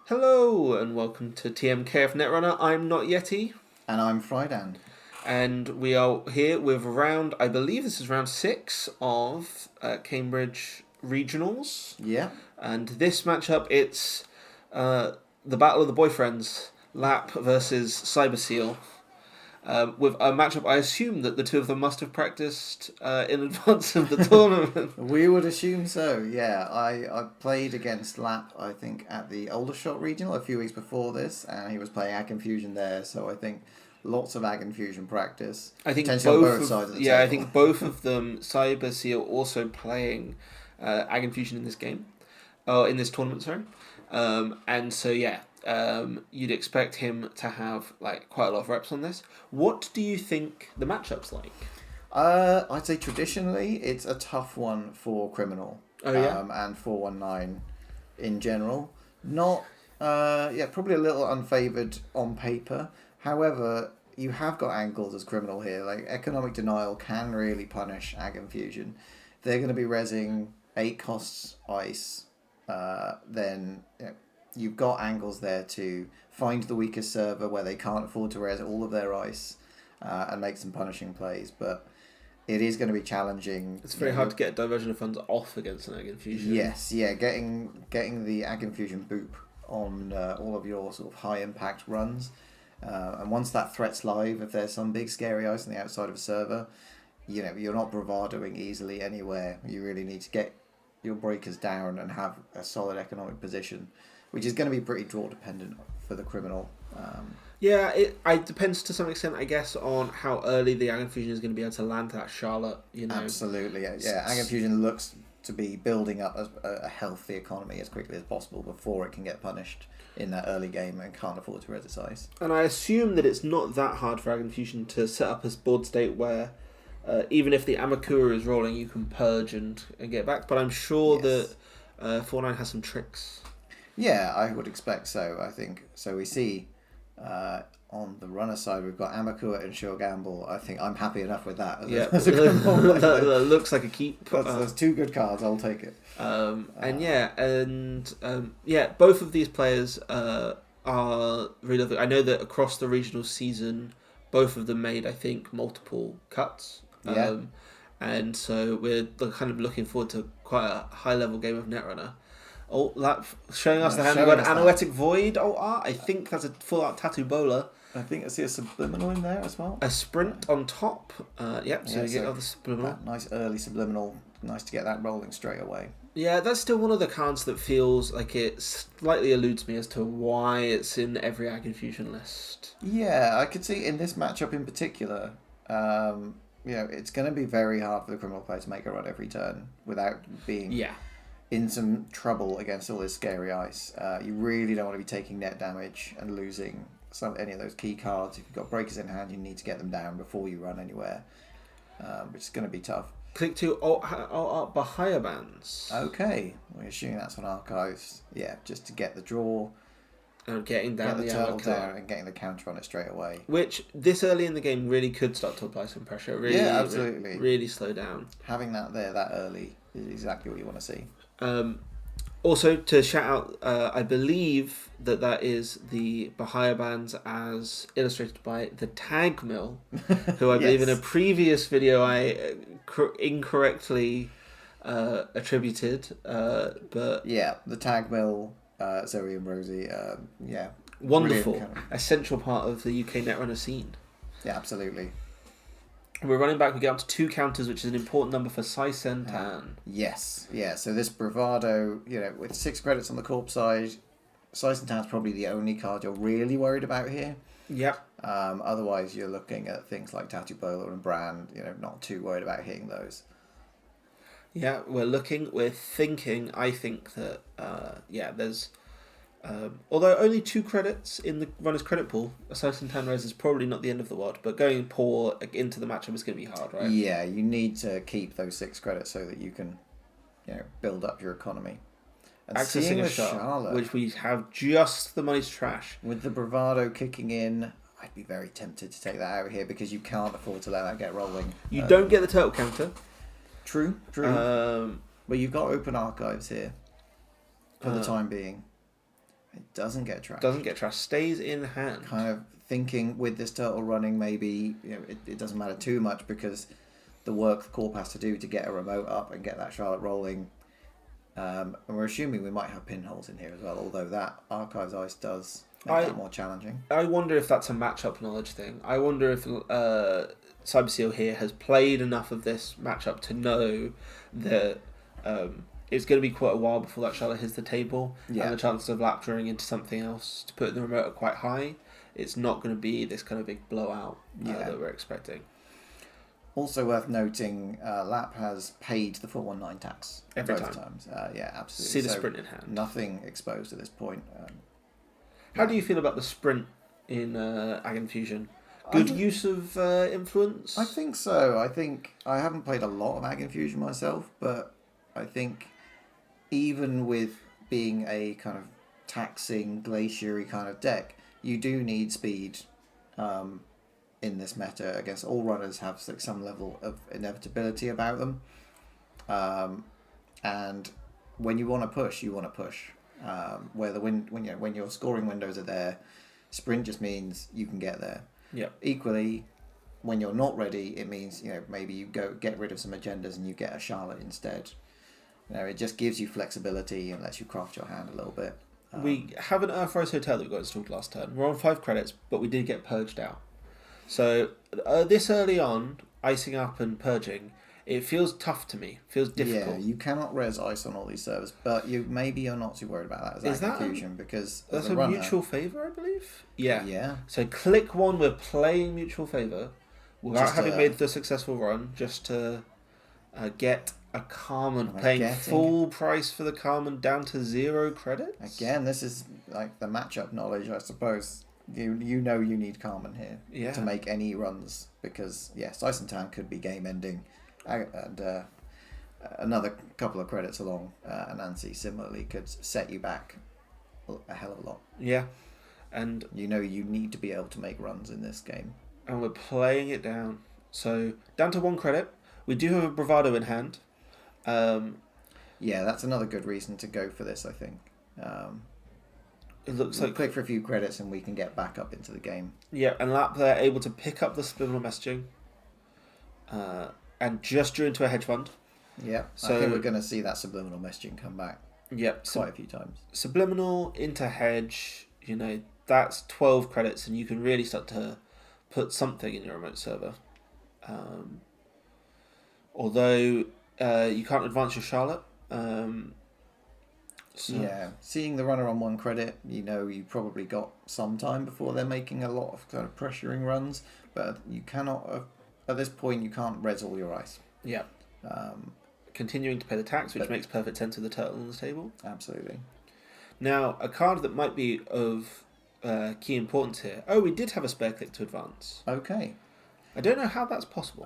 Hello and welcome to TMKF Netrunner. I'm not Yeti, And I'm Fridan. and we are here with I believe this is round 6 of Cambridge Regionals. Yeah. And this matchup, it's the Battle of the Boyfriends, Lap versus CyberSeal. With a matchup I assume that the two of them must have practiced in advance of the tournament. We would assume so, yeah. I played against Lap, I think, at the Aldershot Regional a few weeks before this, and he was playing AgInfusion there, so I think lots of AgInfusion practice. I think Potentially both on both sides of the I table. think both of them, CyberSeal also playing AgInfusion in this game, in this tournament, sorry. And so you'd expect him to have like quite a lot of reps on this. What do you think the matchup's like? I'd say traditionally it's a tough one for Criminal. Oh yeah. And 419 in general. Not probably a little unfavoured on paper. However, you have got angles as Criminal here. Like Economic Denial can really punish AgInfusion. They're going to be rezzing 8 costs ice. Then you've got angles there to find the weakest server where they can't afford to res all of their ice and make some punishing plays. But it is going to be challenging. It's very hard to get diversion of funds off against an AgInfusion. Yes, yeah, getting the AgInfusion boop on all of your sort of high impact runs. And once that threat's live, if there's some big scary ice on the outside of a server, you're not bravadoing easily anywhere. You really need to get your breakers down and have a solid economic position, which is going to be pretty draw dependent for the Criminal. Yeah, it depends to some extent, I guess, on how early the AgInfusion is going to be able to land that Charlotte. Absolutely, yeah. AgInfusion looks to be building up a healthy economy as quickly as possible before it can get punished in that early game and can't afford to res its ice. And I assume that it's not that hard for AgInfusion to set up a board state where even if the Amakura is rolling, you can purge and get back. But I'm sure that 4-9 has some tricks. Yeah, I would expect so, I think. So we see on the runner side, we've got Amakura and Sure Gamble. I think I'm happy enough with that. As a that looks like a keep. That's 2 good cards, I'll take it. Both of these players are really lovely. I know that across the regional season, both of them made, I think, multiple cuts. Yeah. And so we're kind of looking forward to quite a high-level game of Netrunner. Oh, that showing us the hand. We've got Anoetic Void. I think that's a full-out Tattoo Bowler. I think I see a Subliminal in there as well. A Sprint on top. So you get other Subliminal. Nice early Subliminal. Nice to get that rolling straight away. Yeah, that's still one of the cards that feels like it slightly eludes me as to why it's in every AgInfusion list. Yeah, I could see in this matchup in particular, it's going to be very hard for the Criminal player to make a run every turn without being in some trouble against all this scary ice. You really don't want to be taking net damage and losing any of those key cards. If you've got breakers in hand, you need to get them down before you run anywhere, which is going to be tough. Click to Art Bahia Bands. Okay, we're assuming that's on Archives. Yeah, just to get the draw. And getting down the turtle down and getting the counter on it straight away. Which, this early in the game, really could start to apply some pressure. Really, yeah, absolutely. Really slow down. Having that there that early is exactly what you want to see. Also, to shout out, I believe that is the Bahia Bands as illustrated by the Tag Mill, who I believe in a previous video I incorrectly attributed. But yeah, the Tag Mill, Zoe and Rosie, wonderful, essential part of the UK Netrunner scene. Yeah, absolutely. We're running back. We get up to 2 counters, which is an important number for Sai-Sentan. Yes, yeah. So this Bravado, with 6 credits on the corp side, Sai-Sentan's probably the only card you're really worried about here. Yep. Otherwise, you're looking at things like Tattoo Bowler and Brand. Not too worried about hitting those. Yeah, we're thinking. I think that there's. Although only 2 credits in the runner's credit pool, a Sai-Sentan res is probably not the end of the world, but going poor into the matchup is going to be hard, right? Yeah, you need to keep those 6 credits so that you can, build up your economy. And accessing a Charlotte, which we have just the money to trash. With the Bravado kicking in, I'd be very tempted to take that out here because you can't afford to let that get rolling. You don't get the turtle counter. True. But you've got open archives here for the time being. It doesn't get trashed. Doesn't get trashed. Stays in hand. Kind of thinking with this turtle running, maybe it doesn't matter too much because the work the corp has to do to get a remote up and get that Charlotte rolling. And we're assuming we might have pinholes in here as well, although that Archives Ice does make that more challenging. I wonder if that's a matchup knowledge thing. I wonder if CyberSeal here has played enough of this matchup to know that it's going to be quite a while before that Charlotte hits the table, and the chances of lap drawing into something else to put in the remote are quite high. It's not going to be this kind of big blowout that we're expecting. Also worth noting, Lap has paid the 419 tax both times. Yeah, absolutely. See the sprint in hand. Nothing exposed at this point. How do you feel about the sprint in AgInfusion? Good use of influence? I think so. I think I haven't played a lot of AgInfusion myself, but I think even with being a kind of taxing, glacier-y kind of deck, you do need speed in this meta. I guess all runners have like some level of inevitability about them, and when you want to push, you want to push. Where when your scoring windows are there, sprint just means you can get there. Yeah. Equally, when you're not ready, it means maybe you go get rid of some agendas and you get a Charlotte instead. It just gives you flexibility and lets you craft your hand a little bit. We have an Earthrise Hotel that we got installed last turn. We're on 5 credits, but we did get purged out. So this early on, icing up and purging, it feels tough to me. Feels difficult. Yeah, you cannot res ice on all these servers, but you're not too worried about that as AgInfusion because that's a runner, mutual favour, I believe. Yeah. Yeah. So click 1, we're playing mutual favour without having made the successful run, just to get a Carmen, paying full price for the Carmen down to 0 credits. Again, this is like the matchup knowledge, I suppose. You need Carmen here to make any runs because Ice and Tan could be game ending. And another couple of credits along, Nancy similarly could set you back a hell of a lot. Yeah, and you need to be able to make runs in this game. And we're playing it down. So down to 1 credit. We do have a Bravado in hand. That's another good reason to go for this, I think. It looks like click for a few credits and we can get back up into the game. Yeah, and Lap there able to pick up the subliminal messaging. And just drew into a hedge fund. Yeah, so I think we're going to see that subliminal messaging come back. Yep, quite a few times. Subliminal into hedge, that's 12 credits, and you can really start to put something in your remote server. Although you can't advance your Charlotte. Seeing the runner on 1 credit, you probably got some time before they're making a lot of kind of pressuring runs, but you cannot. At this point, you can't res all your ice. Yeah. Continuing to pay the tax, which makes perfect sense with the turtle on the table. Absolutely. Now, a card that might be of key importance here. Oh, we did have a spare click to advance. Okay. I don't know how that's possible.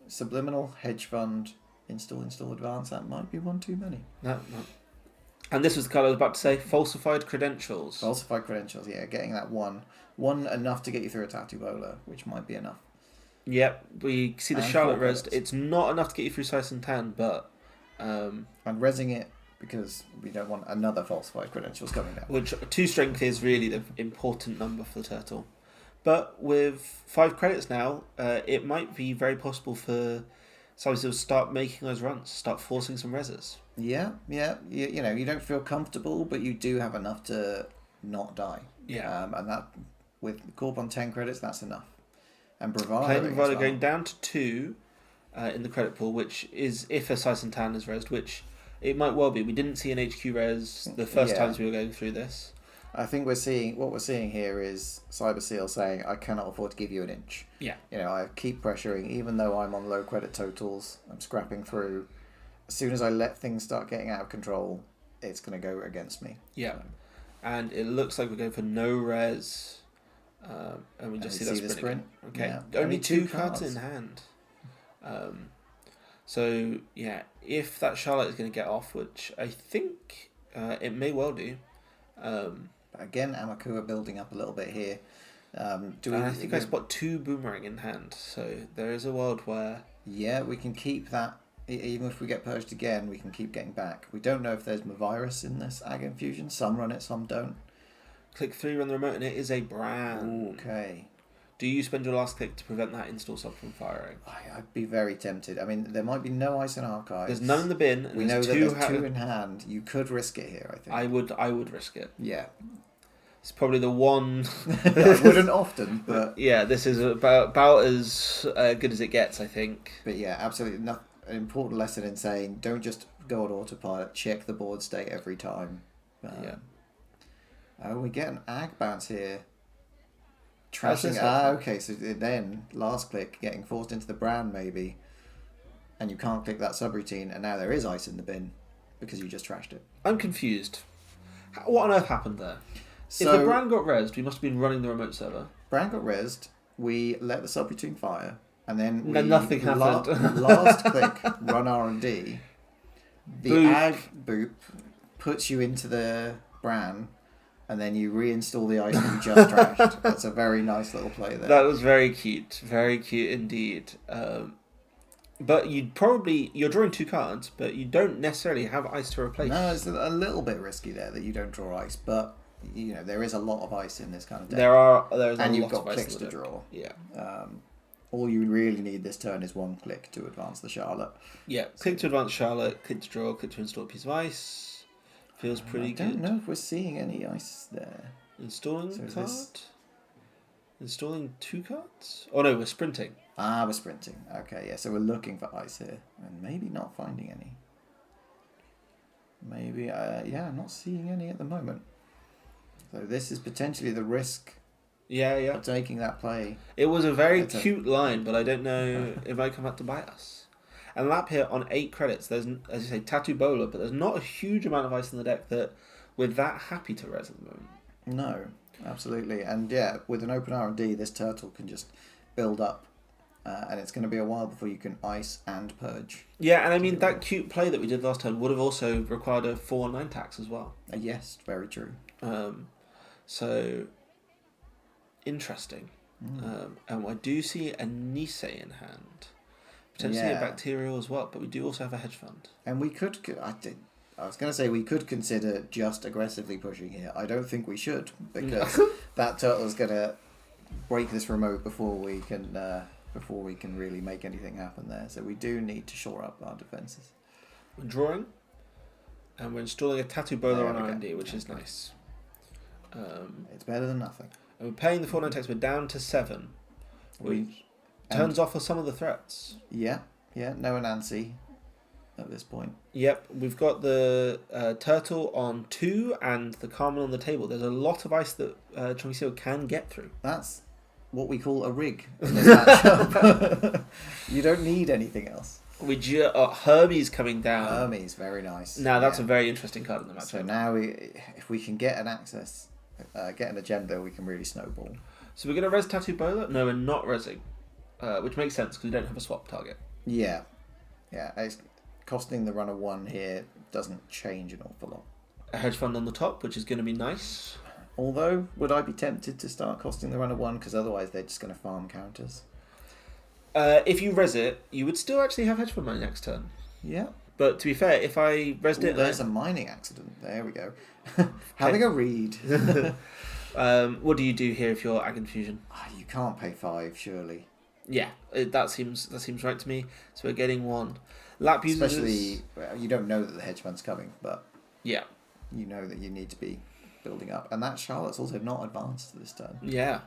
Subliminal, hedge fund, install, advance. That might be one too many. No. And this was the card I was about to say, falsified credentials. Falsified credentials, getting that one enough to get you through a Tattoo Bowler, which might be enough. Yep, we see the Charlotte res. It's not enough to get you through Sice and Tan, but... and resing it because we don't want another falsified credentials coming down. Which 2 strength is really the important number for the turtle. But with 5 credits now, it might be very possible for CyberSeal to start making those runs, start forcing some reses. Yeah. You don't feel comfortable, but you do have enough to not die. Yeah. And that, with Corp on 10 credits, that's enough. And Bravado. Playing Bravado going down to 2 in the credit pool, which is if a Sice and Tan is resed, which it might well be. We didn't see an HQ res the first times we were going through this. I think what we're seeing here is CyberSeal saying, I cannot afford to give you an inch. Yeah. I keep pressuring, even though I'm on low credit totals, I'm scrapping through. As soon as I let things start getting out of control, it's going to go against me. Yeah. And it looks like we're going for no res. And we just see that sprint. Okay. Yeah. Only 2 cards in hand. So, if that Charlotte is going to get off, which I think it may well do. Again, Amakua building up a little bit here. I spot 2 boomerang in hand, so there is a world where... Yeah, we can keep that even if we get purged again, we can keep getting back. We don't know if there's virus in this AgInfusion. Some run it, some don't. Click 3, run the remote, and it is a brand. Okay. Do you spend your last click to prevent that install sub from firing? I'd be very tempted. I mean, there might be no ice in archives. There's none in the bin. We know that there's 2 in hand. You could risk it here, I think. I would risk it. Yeah. It's probably the one... I wouldn't often, but... Yeah, this is about as good as it gets, I think. But yeah, absolutely. An important lesson in saying, don't just go on autopilot. Check the board state every time. Yeah. Oh, we get an ag bounce here. Trashing. Okay, so then last click, getting forced into the brand maybe, and you can't click that subroutine, and now there is ice in the bin because you just trashed it. I'm confused. What on earth happened there? So, if the brand got rezzed, we must have been running the remote server. Brand got rezzed, we let the subroutine fire, and then nothing happened. Last click, run R&D. The Boop. ag boop puts you into the brand, and then you reinstall the item you just trashed. That's a very nice little play there. That was very cute indeed. But you're drawing 2 cards, but you don't necessarily have ice to replace. No, it's a little bit risky there that you don't draw ice, but there is a lot of ice in this kind of deck. There's and a you've lot got of clicks ice to draw. Yeah. All you really need this turn is 1 click to advance the Charlotte. Yeah. Click to advance Charlotte. Click to draw. Click to install a piece of ice. Feels pretty good. I don't know if we're seeing any ice there. Installing card? Installing 2 cards? Oh no, we're sprinting. We're sprinting. Okay, yeah, so we're looking for ice here. And maybe not finding any. Maybe, I'm not seeing any at the moment. So this is potentially the risk of taking that play. It was a very cute line, but I don't know if I come out to bite us. And lap here on 8 credits. There's, as you say, Tattoo Bowler, but there's not a huge amount of ice in the deck that we're that happy to res at the moment. No, absolutely. And yeah, with an open R&D, this turtle can just build up. And it's going to be a while before you can ice and purge. Yeah, and I mean, that cute play that we did last time would have also required a 4/9 tax as well. Yes, very true. So, interesting. And I do see a Nisei in hand. Potentially a bacterial as well, but we do also have a hedge fund. And we could... I was going to say we could consider just aggressively pushing here. I don't think we should, because that turtle is going to break this remote before we can really make anything happen there. So we do need to shore up our defences. We're drawing, and we're installing a Tattoo Bowler on R&D, which is nice. It's better than nothing. And we're paying the 4/9 tax. We're down to 7, which turns off some of the threats. Yeah, no Anansi at this point. Yep, we've got the turtle on 2 and the Carmen on the table. There's a lot of ice that Chunky Seal can get through. That's what we call a rig in this matchup. You don't need anything else. Hermes coming down. Hermes, very nice. Now that's a very interesting card in the matchup. So now if we can get an access, get an agenda, we can really snowball. So we're going to res Tattoo Bowler? No, we're not resing. Which makes sense because we don't have a swap target. Yeah. It's costing the runner 1 here doesn't change an awful lot. A hedge fund on the top, which is going to be nice. Although, would I be tempted to start costing the runner 1 because otherwise they're just going to farm counters? If you res it, you would still actually have hedge fund money next turn. Yeah. But to be fair, if I resed it... There's a mining accident. There we go. Having a read. What do you do here if you're AgInfusion? You can't pay 5, surely. Yeah, that seems right to me. So we're getting 1. Lap users... Especially, you don't know that the hedge fund's coming, but... Yeah. You know that you need to be building up. And that Charlotte's also not advanced this turn. Yeah.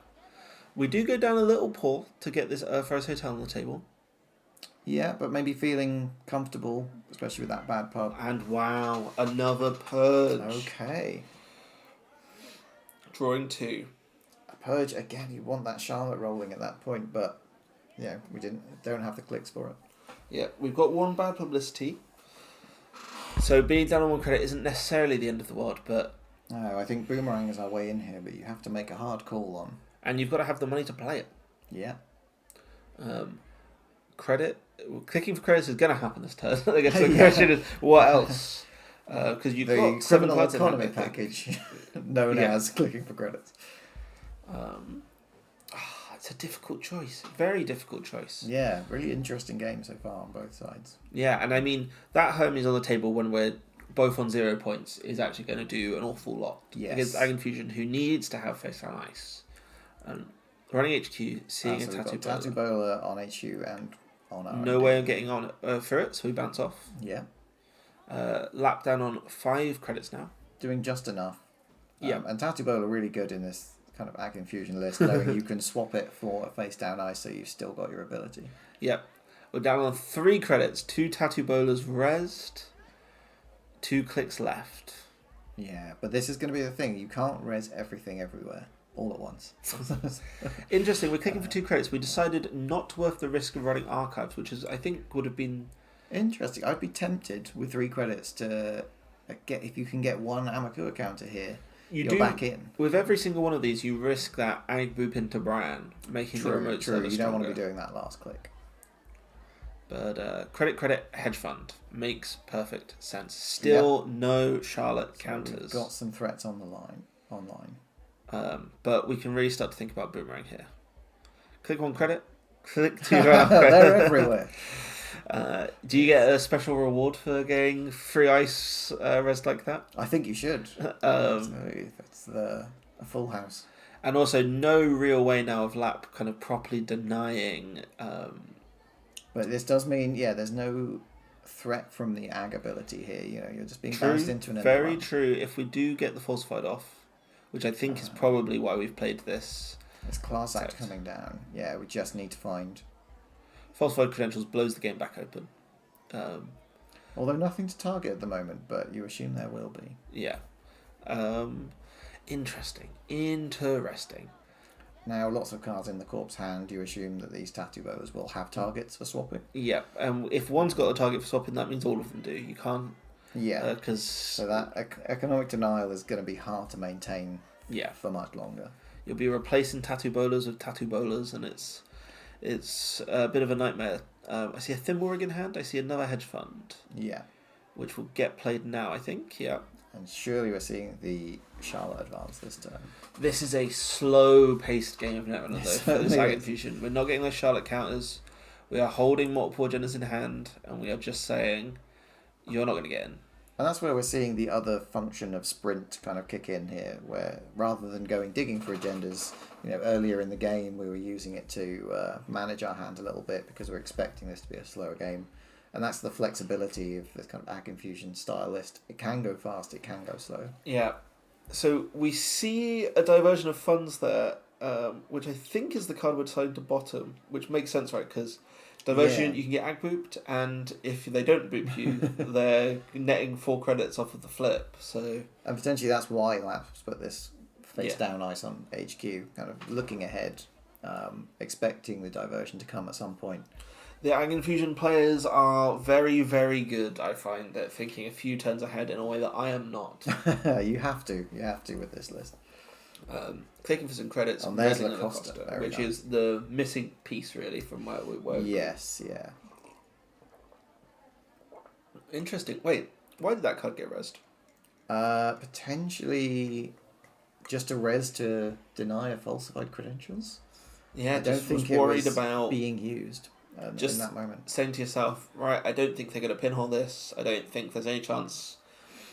We do go down a little pull to get this Forest Hotel on the table. Yeah, but maybe feeling comfortable, especially with that bad pub. And wow, another purge. Okay. Drawing 2. A purge, again, you want that Charlotte rolling at that point, but we don't have the clicks for it. Yeah, we've got 1 bad publicity. So being down on 1 credit isn't necessarily the end of the world, but... No, I think Boomerang is our way in here, but you have to make a hard call on. And you've got to have the money to play it. Yeah. Credit. Clicking for credits is going to happen this turn. I guess the question is, what else? Because you've got 7 cards in economy package, known as clicking for credits. It's It's a difficult choice. Very difficult choice. Yeah, really interesting game so far on both sides. Yeah, and I mean, that Hermes on the table when we're both on 0 points is actually going to do an awful lot. Yes. Against AgInfusion, who needs to have face down ice. Running HQ, seeing a Tattoo Bowler on HQ and on our no way of getting on for it, so we bounce off. Yeah. Lap down on 5 credits now. Doing just enough. Yeah. And Tattoo Bowler really good in this kind of AgInfusion list, knowing you can swap it for a face down ice, so you've still got your ability. Yep. We're down on 3 credits. 2 Tattoo Bowlers rezzed. 2 clicks left. Yeah, but this is going to be the thing. You can't res everything everywhere all at once. Interesting. We're clicking for 2 credits. We decided not worth the risk of running archives, which is, I think, would have been interesting. I'd be tempted with 3 credits to get, if you can get 1 Amaku counter here. You're back in. With every single one of these, you risk that ag boop into Brian, making the remote server you don't want to stronger. be doing that last click. But credit, hedge fund makes perfect sense. Still no Charlotte counters. We've got some threats on the line online. But we can really start to think about boomerang here. Click 1 credit. Click 2 They're everywhere. Do you get a special reward for getting free ice res like that? I think you should. That's a full house. And also, no real way now of Lap kind of properly denying. But this does mean, there's no threat from the ag ability here. You know, you're just being bounced into an very true. If we do get the falsified off, which I think is probably why we've played this. It's class act coming down. Yeah, we just need to find. Falsified credentials blows the game back open. Although nothing to target at the moment, but you assume there will be. Yeah. Interesting. Now, lots of cards in the corpse hand, you assume that these tattoo bowlers will have targets for swapping. Yeah, and if one's got a target for swapping, that means all of them do. You can't... Yeah, because so that economic denial is going to be hard to maintain for much longer. You'll be replacing tattoo bowlers with tattoo bowlers, and it's a bit of a nightmare. I see a thimble rig in hand. I see another hedge fund. Yeah. Which will get played now, I think. Yeah. And surely we're seeing the Charlotte advance this turn. This is a slow-paced game of Netrunner, though, for this AgInfusion. We're not getting those Charlotte counters. We are holding multiple agendas in hand, and we are just saying, you're not going to get in. And that's where we're seeing the other function of sprint kind of kick in here, where rather than going digging for agendas, earlier in the game we were using it to manage our hand a little bit because we're expecting this to be a slower game. And that's the flexibility of this kind of AgInfusion style list. It can go fast, it can go slow. Yeah. So we see a diversion of funds there, which I think is the card we're deciding to bottom, which makes sense, right? Because diversion, you can get ag booped, and if they don't boop you, they're netting 4 credits off of the flip. So and potentially that's why Lap's put this face down ice on HQ, kind of looking ahead, expecting the diversion to come at some point. The AgInfusion players are very, very good, I find, at thinking a few turns ahead in a way that I am not. You have to with this list. Clicking for some credits, and there's La Costa, which is the missing piece, really, from where we were. Yes, yeah. Interesting. Wait, why did that card get rezzed? Potentially just a res to deny a falsified credentials. Yeah, I don't think was worried it was about being used. Just in that moment, saying to yourself, right, I don't think they're going to pinhole this. I don't think there's any chance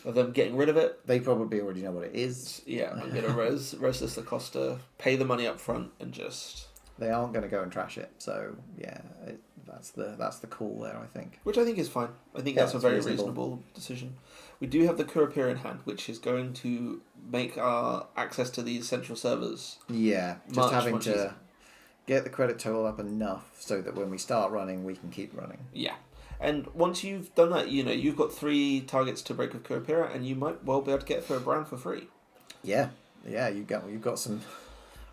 of them getting rid of it. They probably already know what it is. Yeah, I'm going to res this La Costa, pay the money up front, and just... They aren't going to go and trash it, so yeah, that's the call there, I think. Which I think is fine. I think that's a very reasonable decision. We do have the Kurapira in hand, which is going to make our access to these central servers... Yeah, just having to... easier. Get the credit total up enough so that when we start running, we can keep running. Yeah. And once you've done that, you've got 3 targets to break with Kurapira, and you might well be able to get for a brand for free. Yeah. Yeah, you've got some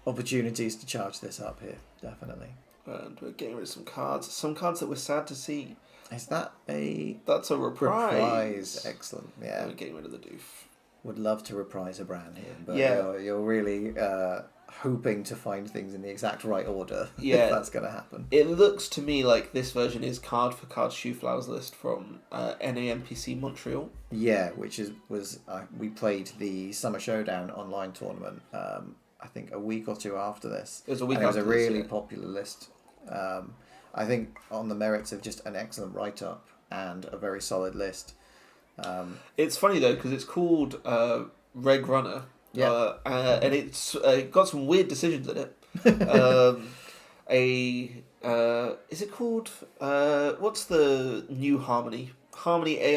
opportunities to charge this up here, definitely. And we're getting rid of some cards. Some cards that we're sad to see. Is that a... That's a reprise. Reprise, excellent, yeah. And we're getting rid of the doof. Would love to reprise a brand here, but you're really... hoping to find things in the exact right order if that's going to happen. It looks to me like this version is card for card Shoe Flowers list from NAMPC Montreal. Yeah, which was we played the Summer Showdown online tournament I think, a week or two after this. It was a week and after it was a really this, yeah. popular list. I think on the merits of just an excellent write-up and a very solid list. It's funny though because it's called Reg Runner, Yeah. and it's got some weird decisions in it. Is it called what's the new Harmony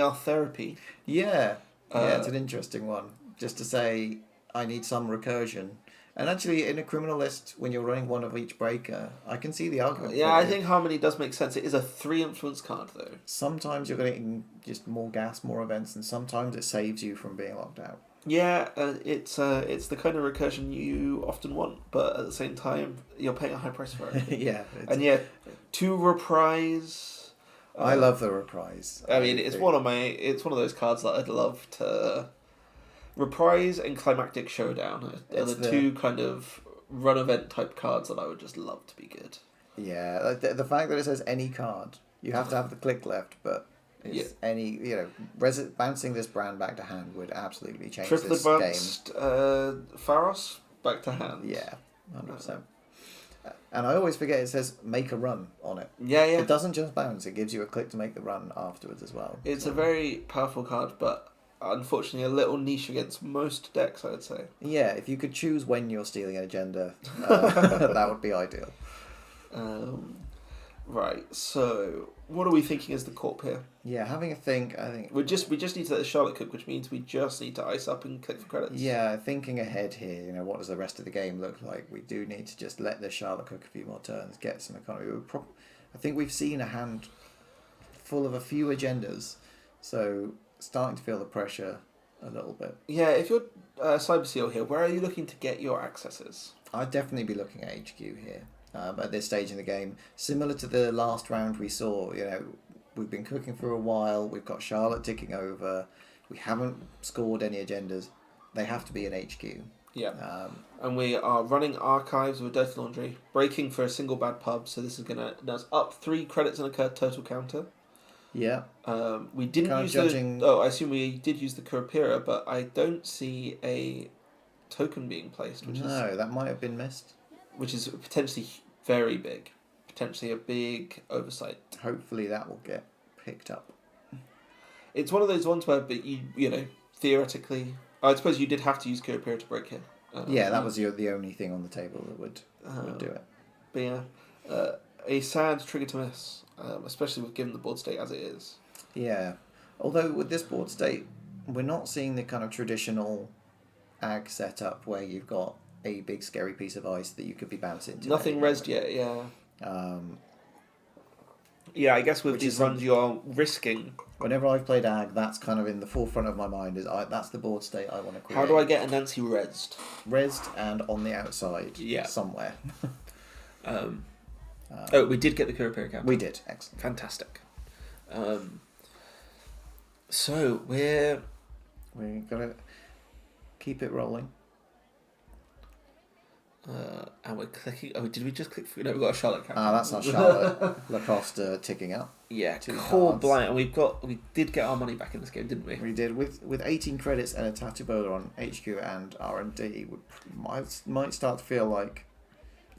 AR Therapy? Yeah, it's an interesting one. Just to say, I need some recursion. And actually, in a criminal list, when you're running one of each breaker, I can see the argument. Yeah, for I it. think Harmony does make sense. It is a 3 influence card though. Sometimes you're getting just more gas, more events, and sometimes it saves you from being locked out. Yeah, it's the kind of recursion you often want, but at the same time, you're paying a high price for it. Yeah. And yeah, to reprise. I love the reprise. I mean, it's one of those cards that I'd love to. Reprise and Climactic Showdown are the two kind of run event type cards that I would just love to be good. Yeah, like the fact that it says any card, you have to have the click left, but it's any, bouncing this brand back to hand would absolutely change Triple this game. advanced Pharos back to hand. Yeah, 100%. And I always forget it says make a run on it. Yeah. It doesn't just bounce, it gives you a click to make the run afterwards as well. It's a very powerful card, but unfortunately a little niche against most decks, I would say. Yeah, if you could choose when you're stealing an agenda, that would be ideal. Right, so what are we thinking as the corp here? Yeah, having a think, I think... We just need to let the Charlotte cook, which means we just need to ice up and click for credits. Yeah, thinking ahead here, what does the rest of the game look like? We do need to just let the Charlotte cook a few more turns, get some economy. I think we've seen a hand full of a few agendas, so starting to feel the pressure a little bit. Yeah, if you're CyberSeal here, where are you looking to get your accesses? I'd definitely be looking at HQ here at this stage in the game. Similar to the last round we saw, we've been cooking for a while, we've got Charlotte ticking over, we haven't scored any agendas, they have to be in HQ. Yeah, and we are running archives with Dirty Laundry, breaking for a single bad pub, so this is going to... That's up 3 credits and a total counter. Yeah. We didn't use I assume we did use the Kurapira, but I don't see a token being placed. That might have been missed. Which is potentially very big. Potentially a big oversight. Hopefully that will get picked up. It's one of those ones where, but theoretically... I suppose you did have to use Kurapira to break it. That was the only thing on the table that would do it. But yeah, a sad trigger to miss. Especially with given the board state as it is. Yeah. Although with this board state, we're not seeing the kind of traditional ag setup where you've got a big scary piece of ice that you could be bouncing to. Nothing rezzed yet, yeah. Yeah, I guess with these runs you are risking. Whenever I've played ag, that's kind of in the forefront of my mind. That's the board state I want to create. How do I get a Nancy rezzed? Rezzed and on the outside, somewhere. We did get the Kurapira count. We did, excellent, fantastic. So we're gonna keep it rolling. And we're clicking. Oh, did we just click? No, we've got a Charlotte count. That's our Charlotte Lacoste ticking up. Yeah, core blind, and we did get our money back in this game, didn't we? We did with 18 credits and a Tatubola on HQ and R&D. Might start to feel like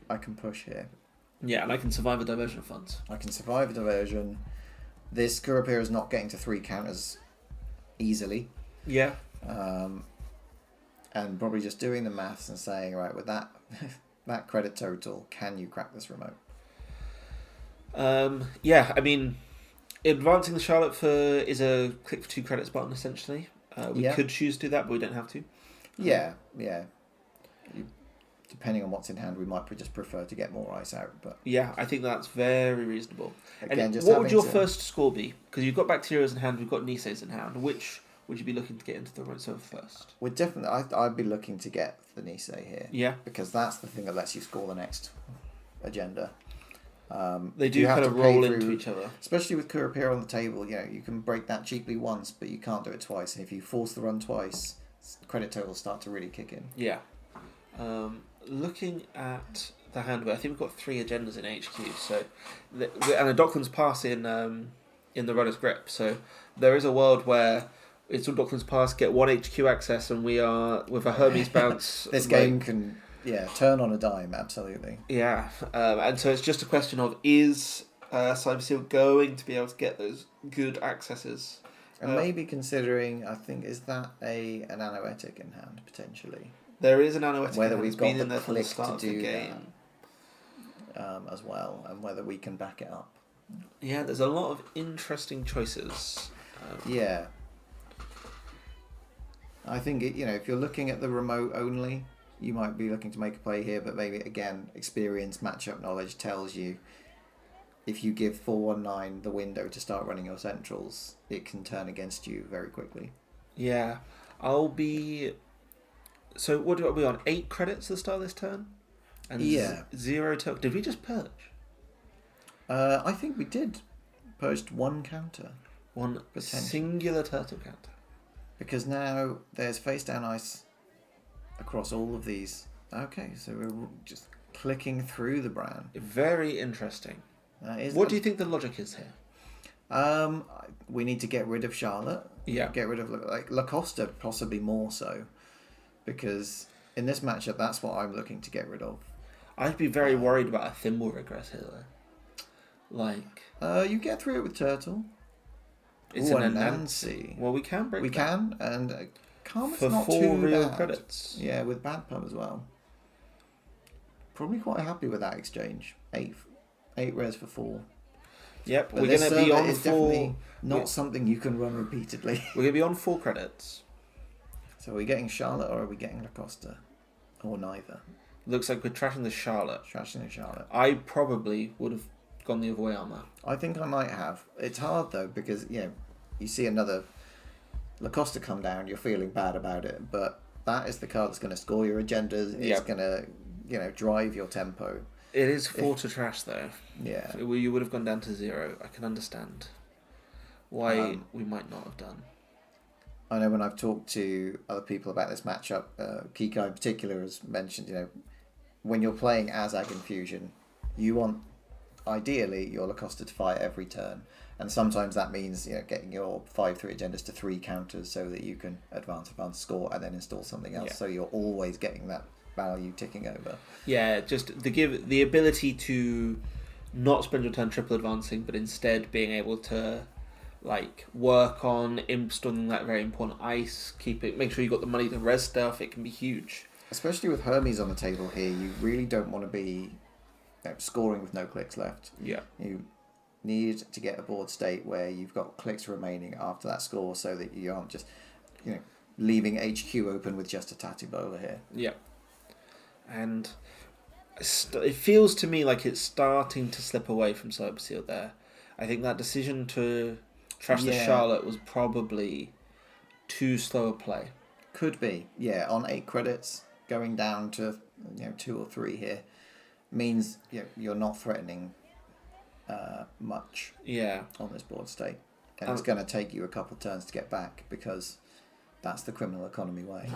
I can push here. Yeah, and I can survive a diversion of funds. I can survive a diversion. This Kurapira is not getting to 3 counters easily. Yeah. And probably just doing the maths and saying, right, with that that credit total, can you crack this remote? Yeah, I mean, advancing the Charlotte is a click for 2 credits button, essentially. We could choose to do that, but we don't have to. Yeah. Depending on what's in hand, we might just prefer to get more ice out. But yeah, I think that's very reasonable. Again, and what would your first score be? Because you've got Bacterias in hand, we've got Nise's in hand. Which would you be looking to get into the remote server first? We're definitely. I'd be looking to get the Nise here. Yeah. Because that's the thing that lets you score the next agenda. They do kind of roll into each other. Especially with Kurapira on the table, you can break that cheaply once, but you can't do it twice. And if you force the run twice, credit totals start to really kick in. Yeah. Looking at the hand, I think we've got 3 agendas in HQ. So, and a Docklands Pass in the runner's grip. So there is a world where it's all Docklands Pass, get 1 HQ access, and we are with a Hermes bounce. This game can. Yeah, turn on a dime, absolutely. Yeah, and so it's just a question of, is CyberSeal going to be able to get those good accesses? And maybe considering, I think, is that a nanoetic in hand, potentially? There is an nanoetic whether in hand. we've It's got been in the there from the click to start of the do game. that as well, and whether we can back it up. Yeah, there's a lot of interesting choices. Yeah. I think, if you're looking at the remote only, you might be looking to make a play here, but maybe, again, experience, matchup knowledge tells you if you give 419 the window to start running your centrals, it can turn against you very quickly. Yeah, I'll be... So what are we on? 8 credits at the start of this turn? And 0 token. Did we just purge? I think we did. Purged one counter. One singular turtle counter. Because now there's face down ice across all of these. Okay, so we're just clicking through the Bran. Very interesting. What do you think the logic is here? We need to get rid of Charlotte. Yeah. Get rid of Lacosta, possibly more so, because in this matchup, that's what I'm looking to get rid of. I'd be very worried about a Thimble regress here, though. You get through it with Turtle. It's an Nancy. Well, we can break. We can, and Karma's for not 4 too real bad. credits. Yeah, with Bad Pub as well. Probably quite happy with that exchange. 8 res for 4. Yep, but we're going to be on 4. Definitely not something you can run repeatedly. We're going to be on 4 credits. So are we getting Charlotte or are we getting Lacosta? Or neither? Looks like we're trashing the Charlotte. Trashing the Charlotte. I probably would have gone the other way on that. I think I might have. It's hard though because you see another Lacosta come down, you're feeling bad about it, but that is the card that's going to score your agendas. It's going to drive your tempo. It is 4 to trash though. Yeah. You would have gone down to 0. I can understand why we might not have done. I know when I've talked to other people about this matchup, Kika in particular has mentioned, when you're playing as AgInfusion, you want, ideally, your Lacosta to fire every turn. And sometimes that means getting your 5-3 agendas to 3 counters so that you can advance, score, and then install something else. Yeah. So you're always getting that value ticking over. Yeah, just the ability to not spend your turn triple advancing, but instead being able to work on installing that very important ice, make sure you got the money to res stuff. It can be huge. Especially with Hermes on the table here, you really don't want to be scoring with no clicks left. Yeah. You need to get a board state where you've got clicks remaining after that score so that you aren't just, leaving HQ open with just a Tattoo Bowler here. Yeah. And it feels to me like it's starting to slip away from CyberSeal there. I think that decision to trash the Charlotte was probably too slow a play. Could be. Yeah, on 8 credits, going down to 2 or 3 here means you're not threatening much on this board state. And it's going to take you a couple turns to get back because that's the criminal economy way.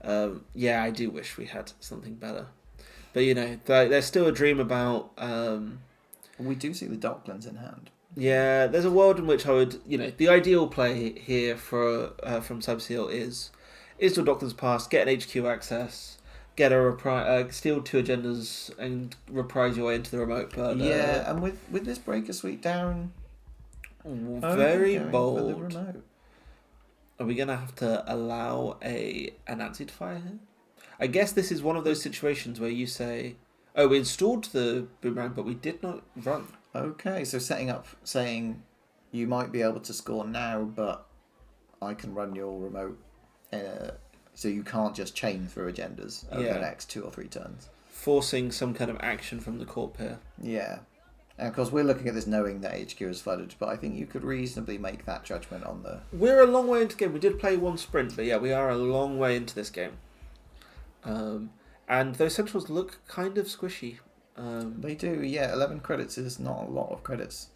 I do wish we had something better. But, there's still a dream about... we do see the Docklands in hand. Yeah, there's a world in which I would... the ideal play here from CyberSeal is to Docklands Pass, get an HQ access, get a steal 2 agendas, and reprise your way into the remote. But and with this Breaker Suite down... Very bold. For the remote. Are we going to have to allow an Nancy to fire here? I guess this is one of those situations where you say, oh, we installed the boomerang, but we did not run. Okay, so setting up, saying you might be able to score now, but I can run your remote, so you can't just chain through agendas over the next 2 or 3 turns. Forcing some kind of action from the corp here. Yeah. And of course, we're looking at this knowing that HQ is flooded, but I think you could reasonably make that judgment on the... We're a long way into the game. We did play 1 sprint, but we are a long way into this game. And those centrals look kind of squishy. They do, 11 credits is not a lot of credits.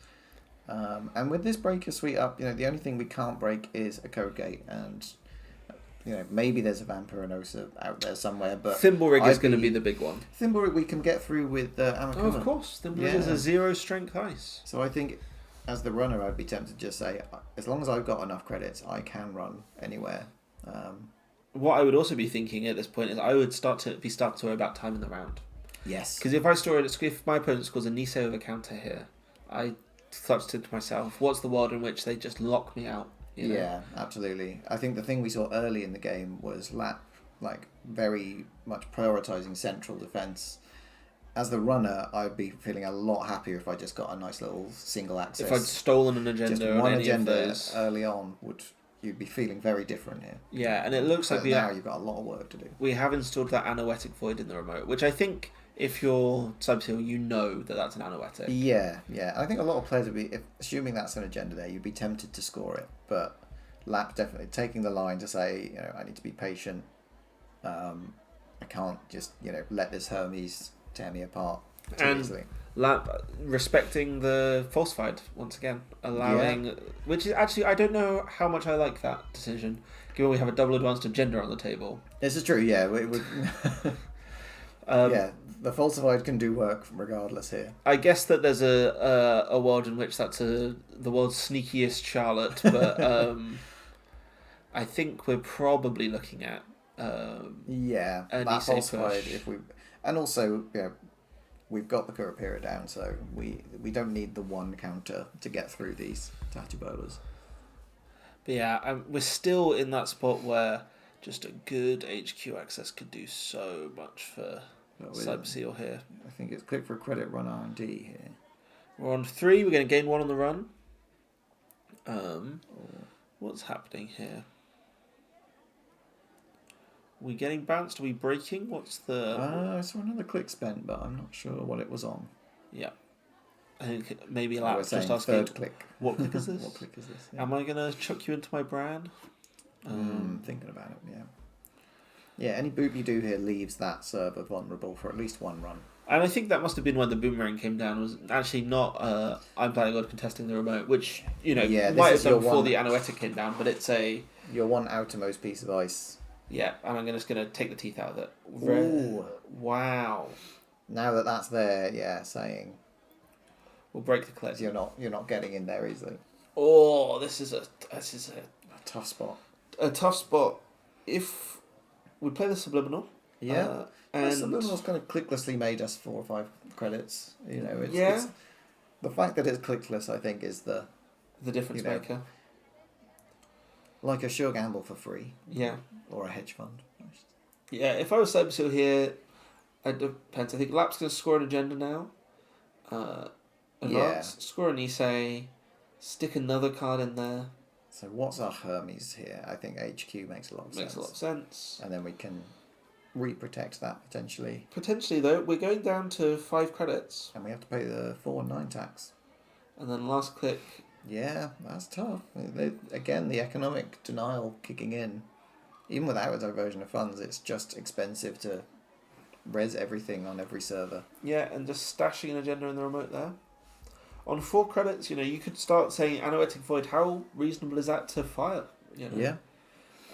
And with this Breaker Suite up, the only thing we can't break is a Code Gate, and maybe there's a Vampirinosa out there somewhere, but... Thimblerig is going to be the big one. Thimblerig we can get through with Amakuma. Oh, of course. Thimblerig is a 0 strength ice. So I think, as the runner, I'd be tempted to just say, as long as I've got enough credits, I can run anywhere. what I would also be thinking at this point is I would start to worry about time in the round. Yes. Because if my opponent scores a Nisei with a counter here, I start to think to myself, what's the world in which they just lock me out? You know? Yeah, absolutely. I think the thing we saw early in the game was Lap very much prioritising central defence. As the runner, I'd be feeling a lot happier if I just got a nice little single access. If I'd stolen an agenda just one on any agenda of those early on, you'd be feeling very different here. Yeah, and it looks like now you've got a lot of work to do. We have installed that anoetic void in the remote, which I think if you're CyberSeal, you know that that's an anoetic. Yeah. I think a lot of players would be, assuming that's an agenda there, you'd be tempted to score it. But Lap definitely taking the line to say, I need to be patient. I can't just, let this Hermes tear me apart too easily. Lap respecting the falsified once again, allowing, which is actually, I don't know how much I like that decision, given we have a double advanced agenda on the table. This is true, yeah. It would, the falsified can do work regardless here. I guess that there's a world in which that's the world's sneakiest Charlotte, but I think we're probably looking at that falsified and also we've got the Kurapira down, so we don't need the one counter to get through these tattoo bowlers. But we're still in that spot where just a good HQ access could do so much for CyberSeal here. I think it's click for credit, run R&D here. We're on 3, we're going to gain 1 on the run. What's happening here? We getting bounced? Are we breaking? What's the... I saw another click spent, but I'm not sure what it was on. Yeah. I think maybe Lap's just asking... third click. What click is this? What click is this? Yeah. Am I going to chuck you into my bran? Thinking about it, yeah. Yeah, any boot you do here leaves that server vulnerable for at least one run. And I think that must have been when the boomerang came down, was actually not I'm Planning God contesting the remote, which, might have done before the anoetic came down, but it's your one outermost piece of ice. Yeah, and I'm just going to take the teeth out of it. Ooh. Wow. Now that that's there, saying... We'll break the clip. You're not getting in there easily. Oh, this is a tough spot. A tough spot. If we play the subliminal... Yeah. And Subliminal's kind of clicklessly made us 4 or 5 credits. It's the fact that it's clickless, I think, is the difference maker. Like a sure gamble for free. Yeah. Or a hedge fund. Yeah, if I was CyberSeal here, it depends. I think Lap's going to score an agenda now. Score an Nisei, stick another card in there. So what's our Hermes here? I think HQ makes a lot of sense. Makes a lot of sense. And then we can re-protect that potentially. Potentially, though, we're going down to 5 credits. And we have to pay the 4 and 9 tax. And then last click... Yeah, that's tough. Again, the economic denial kicking in. Even without a diversion of funds, it's just expensive to res everything on every server. Yeah, and just stashing an agenda in the remote there. On 4 credits, you could start saying Anoetic Void. How reasonable is that to fire? Yeah.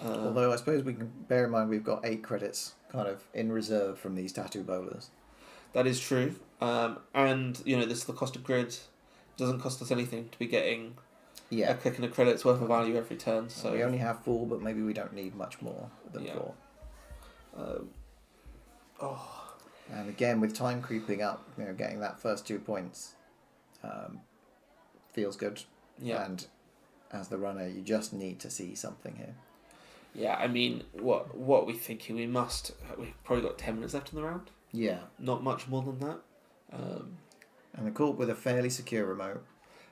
Although I suppose we can bear in mind we've got 8 credits kind of in reserve from these tattoo bowlers. That is true. And, this is the cost of grid. It doesn't cost us anything to be getting a click and a credit's worth of value every turn. So we only have 4, but maybe we don't need much more than 4. And again, with time creeping up, getting that first 2 points feels good. Yeah. And as the runner, you just need to see something here. Yeah, I mean, what are we thinking? We've probably got 10 minutes left in the round. Yeah. Not much more than that. And the court with a fairly secure remote.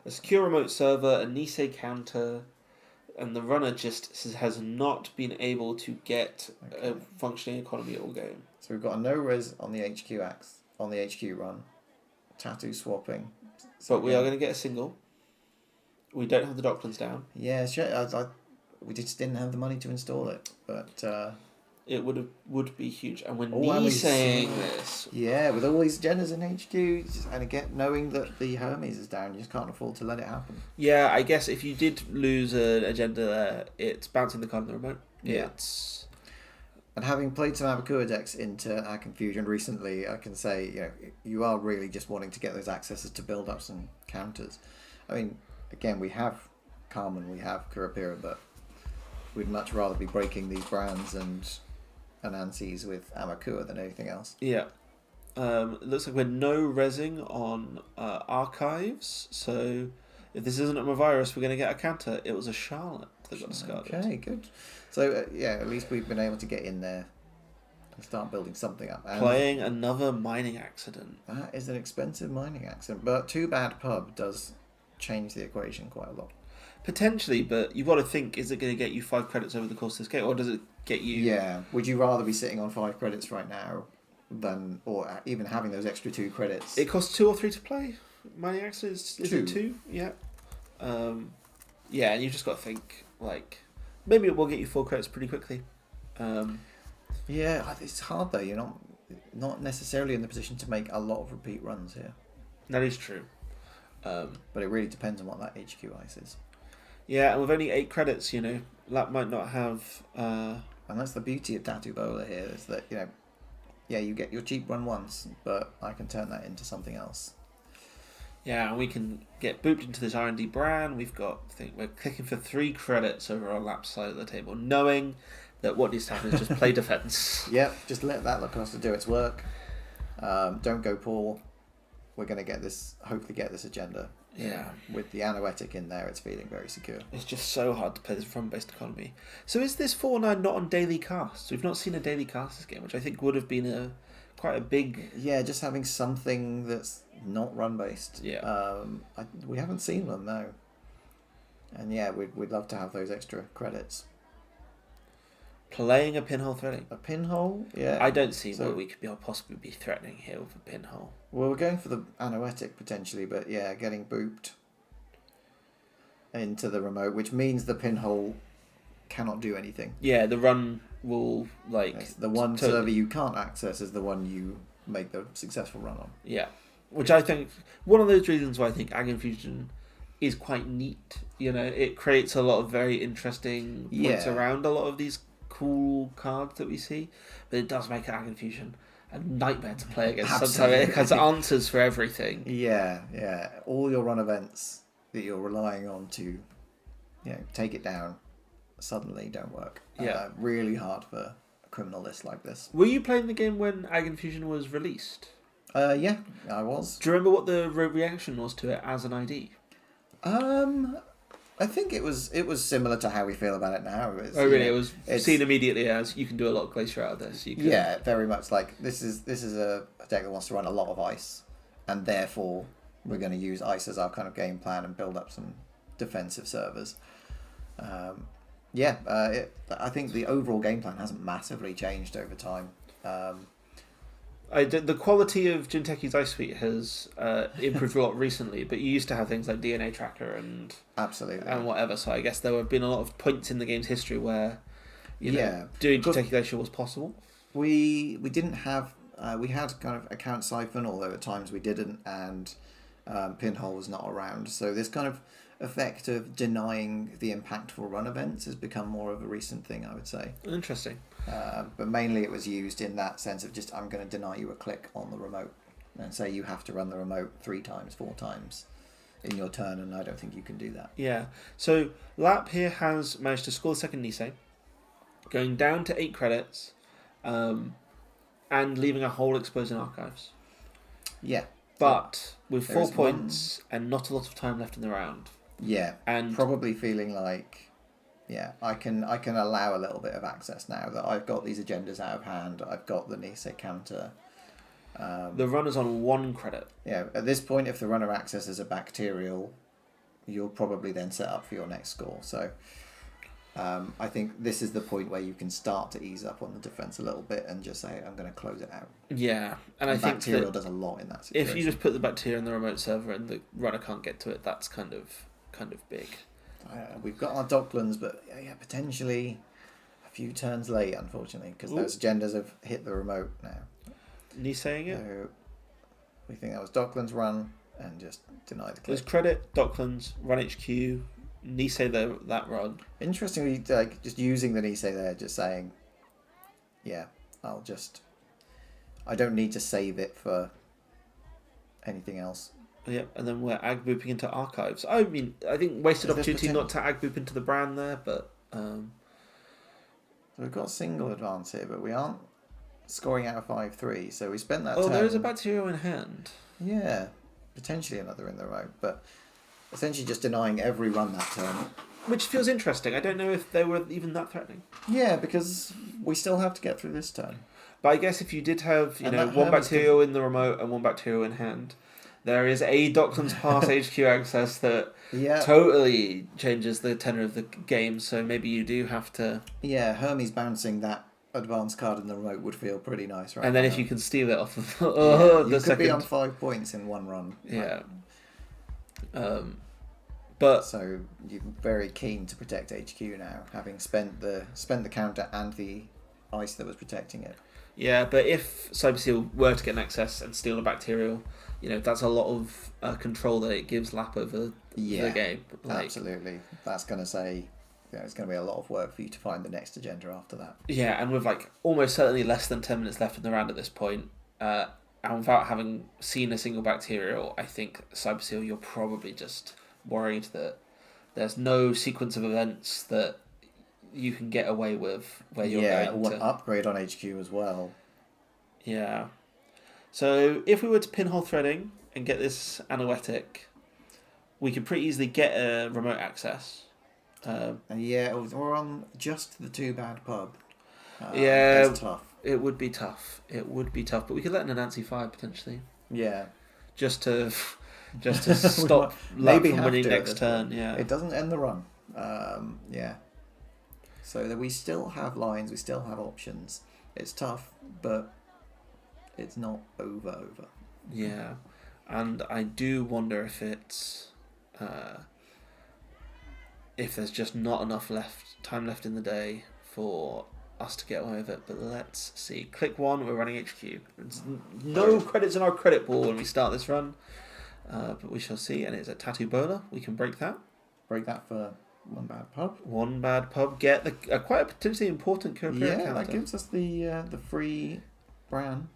A secure remote server, a Nisei counter, and the runner just has not been able to get a functioning economy all game. So we've got a no res on the HQ run, tattoo swapping. But we are going to get a single. We don't have the Docklands down. Yeah, sure. We just didn't have the money to install it, but it would be huge. And when saying this, with all these agendas in HQ, and again knowing that the Hermes is down, you just can't afford to let it happen. Yeah, I guess if you did lose an agenda there, it's bouncing the card in the remote. Yeah. And having played some Abakua decks into AgInfusion recently, I can say you are really just wanting to get those accesses to build up some counters. I mean, again, we have Carmen, we have Kurapira, but we'd much rather be breaking these brands and ANSIs with Amakua than anything else. Yeah. It looks like we're no resing on archives, so if this isn't a virus, we're going to get a counter. It was a Charlotte that got discarded. Okay, good. So, at least we've been able to get in there and start building something up. And playing another mining accident. that is an expensive mining accident, but Too Bad Pub does change the equation quite a lot. Potentially, but you've got to think, is it going to get you 5 credits over the course of this game, or does it get you... Yeah, would you rather be sitting on 5 credits right now than, or even having those extra 2 credits? It costs 2 or 3 to play. Mining accidents, is 2. it 2? Yeah. Yeah, and you've just got to think, like, maybe it will get you 4 credits pretty quickly. Yeah, it's hard though. You're not necessarily in the position to make a lot of repeat runs here. That is true. But it really depends on what that HQ ice is. Yeah, and with only 8 credits, Lap might not have... And that's the beauty of Tattoo Bowler here, is that, you get your cheap run once, but I can turn that into something else. Yeah, and we can get booped into this R&D brand. We're clicking for 3 credits over our Lap side of the table, knowing that what needs to happen is just play defense. Yep, just let that Lacoste do its work. Don't go poor. We're going to hopefully get this agenda. Yeah. With the Anoetic in there, it's feeling very secure. It's just so hard to play this run-based economy. So is this 4-9 not on daily casts? We've not seen a daily cast this game, which I think would have been quite a big... Yeah, just having something that's not run-based. Yeah. We haven't seen them, no. And yeah, we'd love to have those extra credits. Playing a pinhole threatening. A pinhole? Yeah. I don't see what we could possibly be threatening here with a pinhole. Well, we're going for the Anoetic potentially, but yeah, getting booped into the remote, which means the pinhole cannot do anything. Yeah, the run will, the one server you can't access is the one you make the successful run on. Yeah. Which I think, one of those reasons why I think AgInfusion is quite neat. It creates a lot of very interesting points around a lot of these cool cards that we see, but it does make AgInfusion a nightmare to play against. Sometimes it has answers for everything. Yeah. All your run events that you're relying on to, take it down, suddenly don't work. Yeah. Really hard for a criminal list like this. Were you playing the game when AgInfusion was released? Yeah, I was. Do you remember what the reaction was to it as an ID? I think it was similar to how we feel about it now. Really? It was seen immediately as, you can do a lot of Glacier out of this. Yeah, very much like this is a deck that wants to run a lot of ice, and therefore we're going to use ice as our kind of game plan and build up some defensive servers. I think the overall game plan hasn't massively changed over time. The quality of Jinteki's Ice Suite has improved a lot recently, but you used to have things like DNA Tracker and absolutely and whatever. So I guess there have been a lot of points in the game's history where doing Jinteki Glacier was possible. We didn't have we had kind of account siphon, although at times we didn't, and Pinhole was not around. So this kind of effect of denying the impactful run events has become more of a recent thing, I would say. Interesting. But mainly it was used in that sense of just, I'm going to deny you a click on the remote and say you have to run the remote 3 times, 4 times in your turn, and I don't think you can do that. Yeah. So Lap here has managed to score the second Nisei, going down to 8 credits, and leaving a hole exposed in archives. Yeah. But with 4 points and not a lot of time left in the round. Yeah. And probably feeling like, I can allow a little bit of access now that I've got these agendas out of hand. I've got the Nisei counter. The runner's on 1 credit. Yeah. At this point, if the runner accesses a bacterial, you'll probably then set up for your next score. So I think this is the point where you can start to ease up on the defense a little bit and just say, I'm going to close it out. Yeah, and I think bacterial does a lot in that situation. If you just put the bacteria in the remote server and the runner can't get to it, that's kind of big. We've got our Docklands, but potentially a few turns late, unfortunately, because those agendas have hit the remote now. Niseiing it? So we think that was Docklands run and just deny the click. There's credit, Docklands, run HQ, Nisei that run. Interestingly, just using the Nisei there, just saying, I don't need to save it for anything else. Yep, and then we're ag booping into archives. I mean, I think wasted opportunity not to ag boop into the brand there, but So we've got a single advance here, but we aren't scoring out of 5-3. So we spent that Oh, turn. there is a bacterial in hand. Yeah, potentially another in the row, but essentially just denying every run that turn. Which feels interesting. I don't know if they were even that threatening. Yeah, because we still have to get through this turn. But I guess if you did have, And one bacterial in the remote and one bacterial in hand, there is a Docklands Pass HQ access that totally changes the tenor of the game. So maybe you do have to. Yeah, Hermes bouncing that advanced card in the remote would feel pretty nice, right? And then now. if you can steal it off of you the could second, be on 5 points in one run. Yeah. But so you're very keen to protect HQ now, having spent the counter and the ice that was protecting it. Yeah, but if CyberSeal were to get an access and steal a bacterial, that's a lot of control that it gives Lap over the game. Absolutely. That's going to say, it's going to be a lot of work for you to find the next agenda after that. Yeah, and with almost certainly less than 10 minutes left in the round at this point, and without having seen a single bacterial, I think CyberSeal, you're probably just worried that there's no sequence of events that you can get away with where you're going to upgrade on HQ as well. Yeah. So if we were to pinhole threading and get this anoetic, we could pretty easily get a remote access. We're on just the 2 bad pub. It's tough. It would be tough, but we could let in an Nancy 5 potentially. Yeah. Just to stop Lap from winning next turn. Yeah. It doesn't end the run. So that we still have lines, we still have options. It's tough, but it's not over. Yeah, and I do wonder if it's if there's just not enough time left in the day for us to get away with it. But let's see. Click 1, we're running HQ. There's no credits in our credit pool when we start this run, but we shall see. And it's a Tattoo Bowler. We can break that. Break that for 1 bad pub. 1 bad pub. Get the quite a potentially important counter. Yeah, that gives us the free Bran.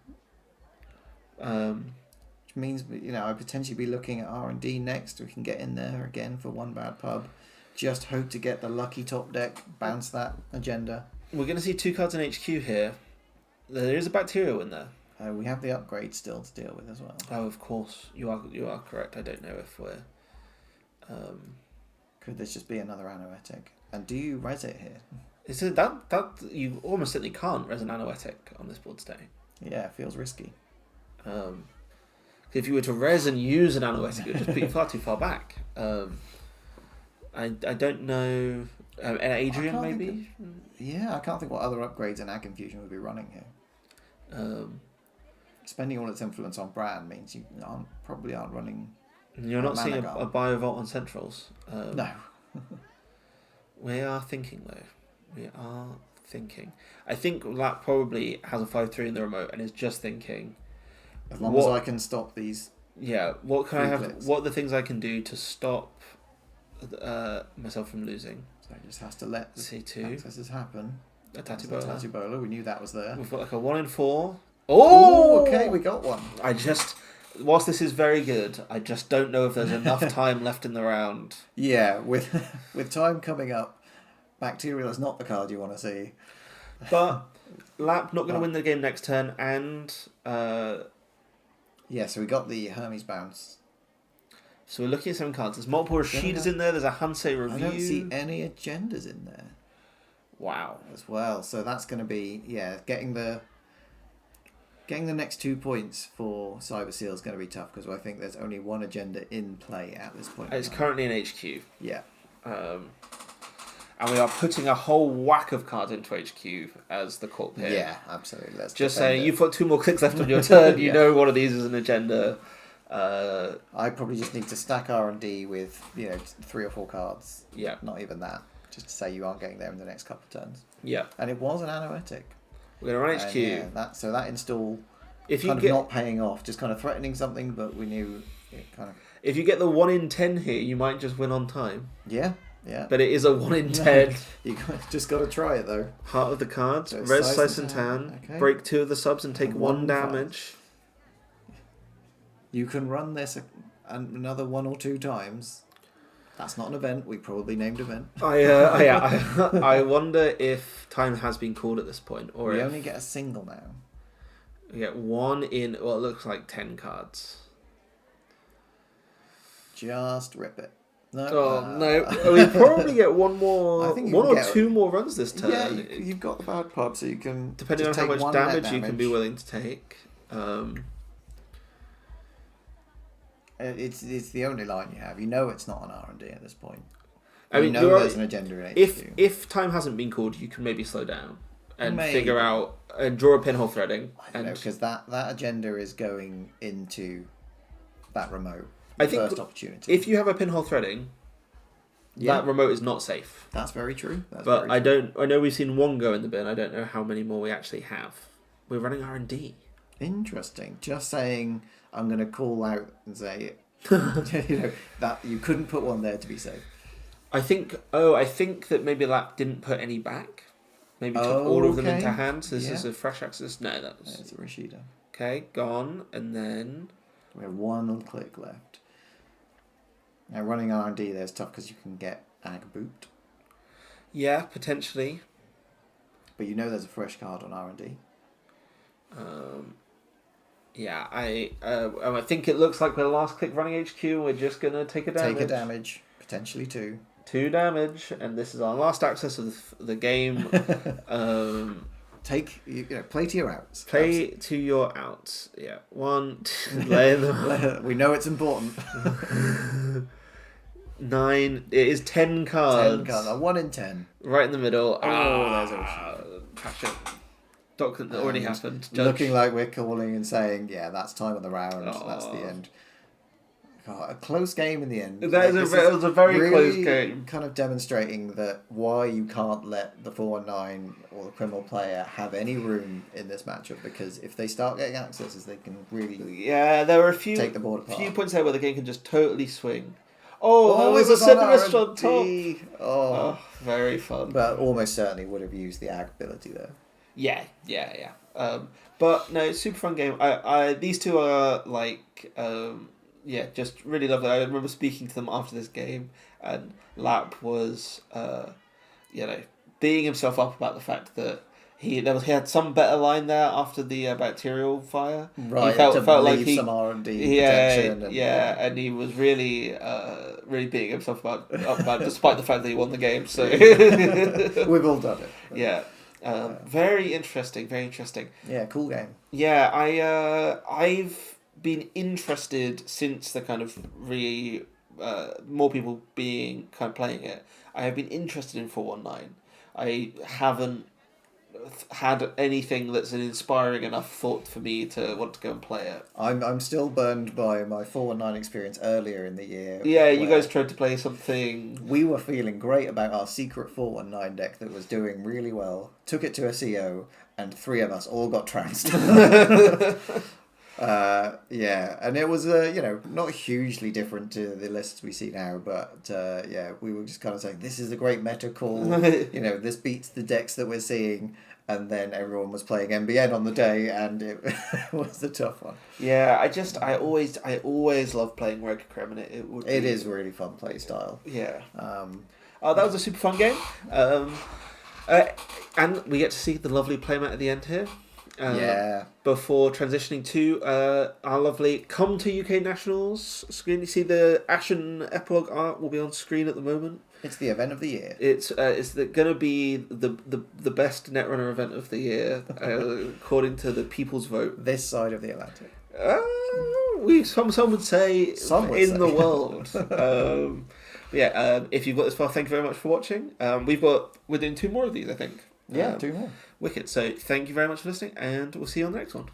Which means I'd potentially be looking at R&D next. We can get in there again for 1 bad pub. Just hope to get the lucky top deck, bounce that agenda. We're going to see 2 cards in HQ here. There is a bacterial in there. We have the upgrade still to deal with as well. Oh, of course. You are correct. I don't know if we're... Could this just be another anoetic? And do you res it here? Is it that you almost certainly can't res an anoetic on this board today? Yeah, it feels risky. If you were to res and use an anoetic, it would just put you far too far back. I don't know. Adrian maybe. I can't think what other upgrades an AgInfusion would be running here. Spending all its influence on Bran means you probably aren't running. You're not seeing a Biovolt on Centrals. No. We are thinking though. I think Lap probably has a 5-3 in the remote and is just thinking. As long as I can stop these. Yeah. What can I have? Clicks. What are the things I can do to stop myself from losing? So it just has to let C2 accesses happen. A Tattoo Bowler. We knew that was there. We've got a 1 in 4. Oh, okay, we got one. Whilst this is very good, I just don't know if there's enough time left in the round. Yeah, with time coming up, Bacterial is not the card you want to see. But Lap not going to win the game next turn, and so we got the Hermes bounce. So we're looking at 7 cards. There's multiple Rashidas in there. There's a Hansei review. I don't see any agendas in there. Wow. As well, so that's going to be getting the next 2 points for CyberSeal is going to be tough because I think there's only 1 agenda in play at this point. It's currently in HQ. Yeah. And we are putting a whole whack of cards into HQ as the corp here. Yeah, absolutely. Let's just saying, you've got 2 more clicks left on your turn. You know one of these is an agenda. I probably just need to stack R&D with 3 or 4 cards. Yeah. Not even that. Just to say you aren't getting there in the next couple of turns. Yeah. And it was an anoetic. We're going to run HQ. That install if kind of not paying off, just kind of threatening something, but we knew it kind of... If you get the 1 in 10 here, you might just win on time. Yeah. But it is a 1 in 10. You just got to try it, though. Heart of the cards, so res, slice and tan, okay. Break 2 of the subs and take 1 damage. You can run this another 1 or 2 times That's not an event. We probably named event. I wonder if time has been called at this point, or we if only get a single now. we get one in what looks like 10 cards. Just rip it. No. No. We probably get one more. I think one or two more runs this turn. Yeah, you've got the bad pub, so you can. Depending on how much damage you can be willing to take. It's the only line you have. You know it's not an R&D at this point. I mean, there's an agenda in HQ. If time hasn't been called, you can maybe slow down and figure out and draw a pinhole threading. I don't know, because that agenda is going into that remote. I think first opportunity. If you have a pinhole threading, that remote is not safe. That's very true. I know we've seen one go in the bin. I don't know how many more we actually have. We're running R&D. Interesting. Just saying, I'm going to call out and say, that you couldn't put one there to be safe. I think that maybe Lap didn't put any back. Maybe took all of them into hand. So this is a fresh access. No, that was. It's a Rashida. Okay, gone, and then we have one click left. Now running R&D there's tough because you can get Ag booped. Yeah, potentially. But there's a fresh card on R&D. Yeah, I think it looks like we're last click running HQ. We're just gonna take a damage. Take a damage, potentially 2. 2 damage, and this is our last access of the game. Take play to your outs. Play to your outs. Yeah, 1, 2, lay them. We know it's important. 9. It is 10 cards. 10 cards. A 1 in 10. Right in the middle. There's a patch it. Document that already happened. Judge. Looking like we're calling and saying, yeah, that's time of the round. That's the end. God, a close game in the end. It was a very close game. Kind of demonstrating that why you can't let the 419 or the criminal player have any room in this matchup, because if they start getting accesses, they can really there were a few take the board apart. Few points there where the game can just totally swing. There was a Cinerist on top. Oh, very fun. But almost certainly would have used the Ag ability there. Yeah. But no, it's a super fun game. These two are like, just really lovely. I remember speaking to them after this game, and Lap was, being himself up about the fact that he had some better line there after the bacterial fire. Right, he felt like some R&D protection. And he was really beating himself up about despite the fact that he won the game. So we've all done it. Yeah. Very interesting. Yeah, cool game. Yeah, I've been interested since the kind of more people being kind of playing it. I have been interested in 419. I haven't had anything that's an inspiring enough thought for me to want to go and play it. I'm still burned by my 419 experience earlier in the year. Yeah, you guys tried to play something. We were feeling great about our secret 419 deck that was doing really well. Took it to a CO, and 3 of us all got trounced. And it was not hugely different to the lists we see now, but we were just kind of saying this is a great meta call. This beats the decks that we're seeing. And then everyone was playing MBN on the day, and it was a tough one. Yeah, I always love playing Rogue Crim, and it is really fun play style. Yeah. That was a super fun game. And we get to see the lovely playmat at the end here. Before transitioning to our lovely Come to UK Nationals screen. You see the Ashen epilogue art will be on screen at the moment. It's the event of the year. It's going to be the best Netrunner event of the year, according to the people's vote. This side of the Atlantic. Some would say the world. If you've got this far, thank you very much for watching. We're doing 2 more of these, I think. 2 more. Wicked. So thank you very much for listening, and we'll see you on the next one.